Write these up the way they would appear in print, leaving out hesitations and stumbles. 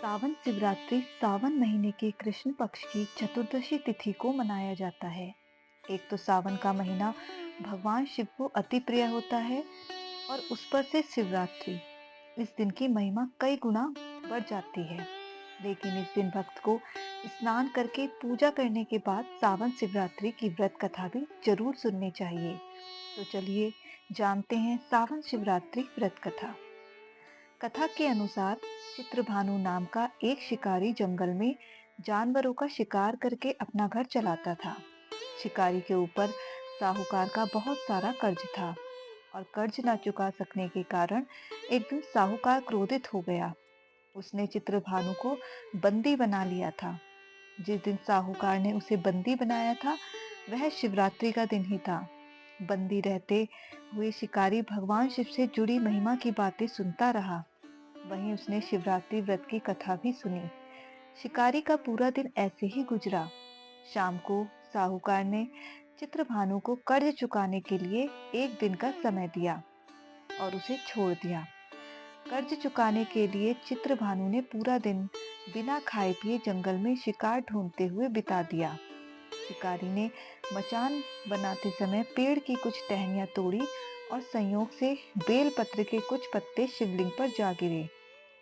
सावन शिवरात्रि सावन महीने के कृष्ण पक्ष की चतुर्दशी तिथि को मनाया जाता है। एक तो सावन का महीना भगवान शिव को अति प्रिय होता है और उस पर से शिवरात्रि, इस दिन की महिमा कई गुना बढ़ जाती है। लेकिन इस दिन भक्त को स्नान करके पूजा करने के बाद सावन शिवरात्रि की व्रत कथा भी जरूर सुननी चाहिए। तो चलिए जानते हैं सावन शिवरात्रि व्रत कथा। कथा के अनुसार चित्रभानु नाम का एक शिकारी जंगल में जानवरों का शिकार करके अपना घर चलाता था। शिकारी के ऊपर साहूकार का बहुत सारा कर्ज था और कर्ज न चुका सकने के कारण एक दिन साहूकार क्रोधित हो गया। उसने चित्रभानु को बंदी बना लिया था। जिस दिन साहूकार ने उसे बंदी बनाया था वह शिवरात्रि का दिन ही था। बंदी रहते हुए शिकारी भगवान शिव से जुड़ी महिमा की बातें सुनता रहा। वहीं उसने शिवरात्रि व्रत की कथा भी सुनी। शिकारी का पूरा दिन ऐसे ही गुजरा। शाम को साहूकार ने चित्रभानु को कर्ज चुकाने के लिए एक दिन का समय दिया और उसे छोड़ दिया। कर्ज चुकाने के लिए चित्रभानु ने पूरा दिन बिना खाए पिए जंगल में शिकार ढूंढते हुए बिता दिया। शिकारी ने मचान बनाते समय पेड़ की कुछ टहनियां तोड़ी और संयोग से बेल पत्र के कुछ पत्ते शिवलिंग पर जा गिरे।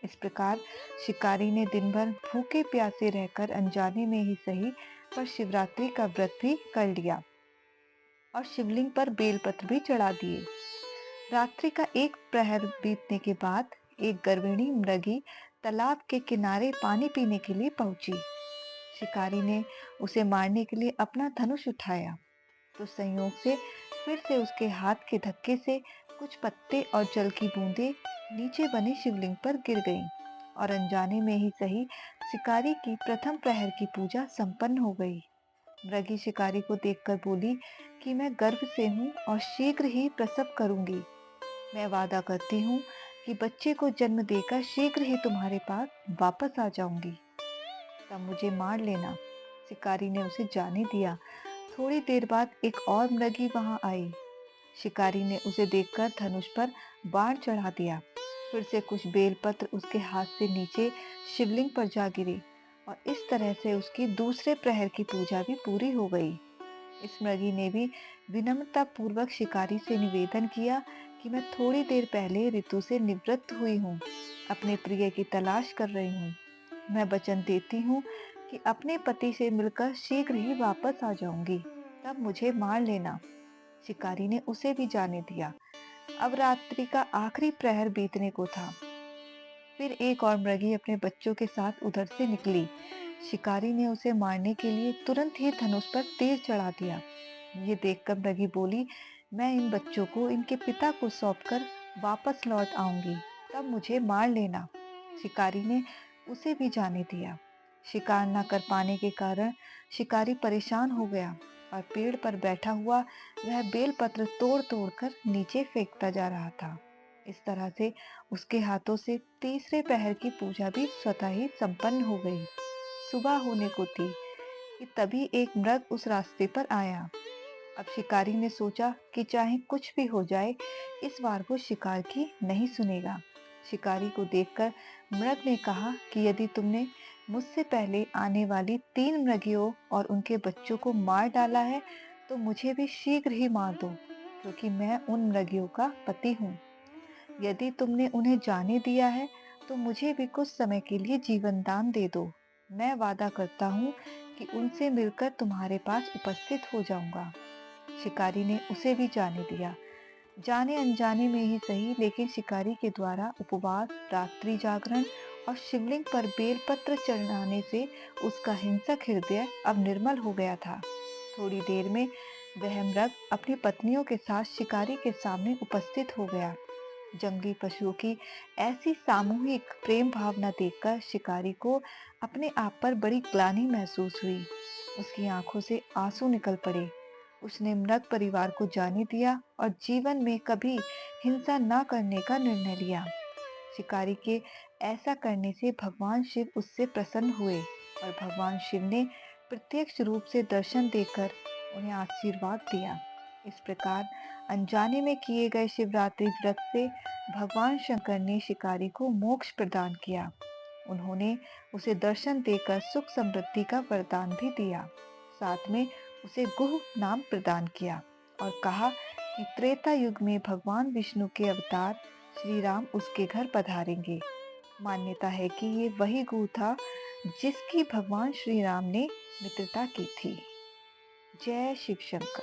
इस प्रकार शिकारी ने दिन भर भूखे प्यासे रहकर अनजाने में ही सही पर शिवरात्रि का व्रत भी कर लिया और शिवलिंग पर बेलपत्र भी चढ़ा दिए। रात्रि का एक प्रहर बीतने के बाद एक गर्भिणी मृगी तालाब के किनारे पानी पीने के लिए पहुंची। शिकारी ने उसे मारने के लिए अपना धनुष उठाया तो संयोग से फिर से उसके हाथ के धक्के से कुछ पत्ते और जल की बूंदें नीचे बने शिवलिंग पर गिर गईं और अनजाने में ही सही शिकारी की प्रथम प्रहर की पूजा संपन्न हो गई। मृगी शिकारी को देखकर बोली कि मैं गर्भ से हूँ और शीघ्र ही प्रसव करूंगी। मैं वादा करती हूँ कि बच्चे को जन्म देकर शीघ्र ही तुम्हारे पास वापस आ जाऊंगी। तब मुझे मार लेना। शिकारी ने उसे जाने दिया। थोड़ी देर बाद एक और मृगी वहां आई। शिकारी ने उसे देखकर धनुष पर बाण चढ़ा दिया। फिर से कुछ बेलपत्र उसके हाथ से नीचे शिवलिंग पर जा गिरे और इस तरह से उसकी दूसरे प्रहर की पूजा भी पूरी हो गई। इस मृगी ने भी विनम्रता पूर्वक शिकारी से निवेदन किया कि मैं थोड़ी देर पहले ऋतु से निवृत्त हुई हूँ, अपने प्रिय की तलाश कर रही हूँ। मैं वचन देती हूँ कि अपने पति से मिलकर शीघ्र ही वापस आ जाऊंगी। तब मुझे मार लेना। शिकारी ने उसे भी जाने दिया। अब रात्रि का आखिरी प्रहर बीतने को था। फिर एक और मृगी अपने बच्चों के साथ उधर से निकली। शिकारी ने उसे मारने के लिए तुरंत ही धनुष पर तीर चढ़ा दिया। ये देखकर मृगी बोली, मैं इन बच्चों को इनके पिता को सौंपकर वापस लौट आऊंगी। तब मुझे मार लेना। शिकारी ने उसे भी जाने दिया। शिकार न कर पाने के कारण शिकारी परेशान हो गया और पेड़ पर बैठा हुआ वह बेलपत्र तोड़ तोड़ कर नीचे फेंकता जा रहा था। इस तरह से उसके हाथों से तीसरे पहर की पूजा भी स्वतः ही संपन्न हो गई। सुबह होने को थी कि तभी एक मृग उस रास्ते पर आया। अब शिकारी ने सोचा कि चाहे कुछ भी हो जाए, इस बार वो शिकार की नहीं सुनेगा। शिकारी को देखकर मृग ने कहा कि यदि तुमने मुझसे पहले आने वाली 3 मृगियों और उनके बच्चों को मार डाला है तो मुझे भी शीघ्र ही मार दो, क्योंकि मैं उन मृगियों का पति हूँ। यदि तुमने उन्हें जाने दिया है तो मुझे भी कुछ समय के लिए जीवन दान दे दो। मैं वादा करता हूँ कि उनसे मिलकर तुम्हारे पास उपस्थित हो जाऊंगा। शिकारी ने उसे भी जाने दिया। जाने अनजाने में ही सही, लेकिन शिकारी के द्वारा उपवास, रात्रि जागरण और शिवलिंग पर बेलपत्र चढ़ाने से उसका हिंसक हृदय अब निर्मल हो गया था। थोड़ी देर में वह मृग अपनी पत्नियों के साथ शिकारी के सामने उपस्थित हो गया। जंगली पशुओं की ऐसी सामूहिक प्रेम भावना देखकर शिकारी को अपने आप पर बड़ी ग्लानि महसूस हुई। उसकी आंखों से आंसू निकल पड़े। उसने मृग परिवार को जाने दिया और जीवन में कभी हिंसा न करने का निर्णय लिया। शिकारी के ऐसा करने से भगवान शिव उससे प्रसन्न हुए और भगवान शिव ने प्रत्यक्ष रूप से दर्शन देकर उन्हें आशीर्वाद दिया। इस प्रकार अनजाने में किए गए शिवरात्रि व्रत से भगवान शंकर ने शिकारी को मोक्ष प्रदान किया। उन्होंने उसे दर्शन देकर सुख समृद्धि का वरदान भी दिया। साथ में उसे गुह नाम प्रदान किया और कहा कि त्रेता युग में भगवान विष्णु के अवतार श्री राम उसके घर पधारेंगे। मान्यता है कि ये वही गुह था जिसकी भगवान श्री राम ने मित्रता की थी। जय शिव शंकर।